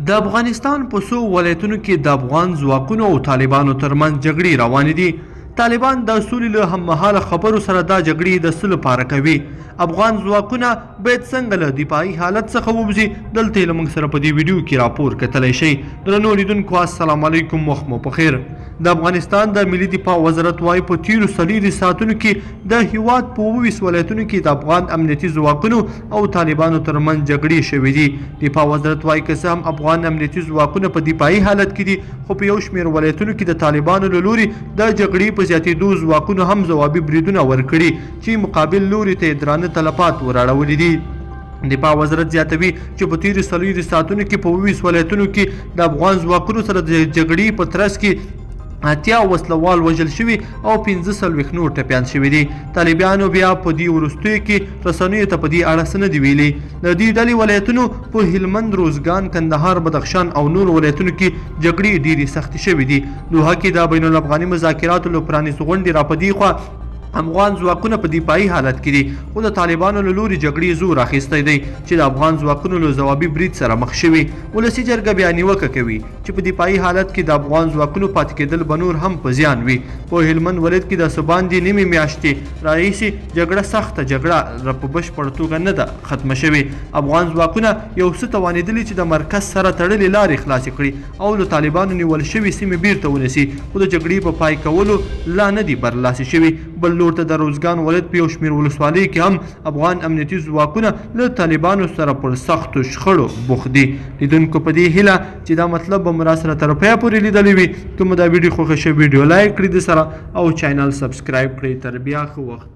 د افغانستان په څو ولایتونو کې د افغان ځواکونو او طالبانو ترمنځ جګړې روانې دي. طالبان د سولې له هممهاله خبرو سره دا جګړې د څه لپاره کوي؟ افغان ځواکونه باید څنګه له دفاعي حالت څخه ووځي؟ دلته یې له موږ سره په دې ویډیو کې راپور کتلی شئ. درنو لیدونکو السلام علیکم، وخت مو پخیر. د افغانستان د ملي دفاع وزارت وایي په تیرو 4 ساعتونو کې د هیواد په 22 ولایتونو کې د افغان امنیتي ځواکونو او طالبانو ترمنځ جګړې شوې دي. دفاع وزارت وایي که څه هم افغان امنیتي ځواکونه په دفاعي حالت کې دي، خو په یو شمېر ولایتونو کې د طالبانو له لوري د جګړې په زیاتېدو ځواکونو هم ځوابي بریدونه ورکړي چې مقابل لوري ته یې درانه تلفات وراړولي دي. دفاع وزارت زیاتوي چې په تیرو 4 ساعتونو کې په 22 ولایتونو کې د افغان ځواکونو سره د جګړې په ترڅ کې 80 وسلوال وژل شوي او 45 نور ټپیان شوي دي. طالبانو بیا په دې وروستیو کې رسنیو ته په دې اړه څه نه دي ویلي. د دې ډلې ولایتونو په هلمند، روزګان، کندهار، بدخشان او نور ولایتونو کې جګړې ډېرې سختې شوې دي. دوحه کې د بین الافغاني مذاکراتو له پرانیستو غونډې را په دې خوا افغان ځواکونه په دفاعي حالت کې دي، خو د طالبانو له لوري جګړې زور اخیستی دی چې د افغان ځواکونو له ځوابي برید سره مخ شوي. ولسي جرګه بیا نیوکه کوي چې په دفاعي حالت کې د افغان ځواکونو پاتې کېدل به نور هم په زیان وي. په هلمند ولایت کې د څه باندې نیمې میاشتې راهیسې جګړه سخته جګړه په بشپړه توګه نه ده ختمه شوې. افغان ځواکونه یو څه توانېدلي چې د مرکز سره تړلې لارې خلاصې کړي او له طالبانو نیول شوي سیمې بیرته ونیسي، خو د جګړې په پای کولو لا نه دي برلاسي شوي. بل لور ته د روزګان ولایت په یو شمېر ولسوالیو کې هم افغان امنیتي ځواکونه له طالبانو سره پر سختو شخړو بوخت دي. لیدونکو په دې هیله چې دا مطلب به مو راسره تر پایه پورې لیدلی وي. که مو دا ویډیو خوښه شوې ویډیو لایک کړئ د سره او چینل سبسکرایب کړئ. تر بیا ښه وخت.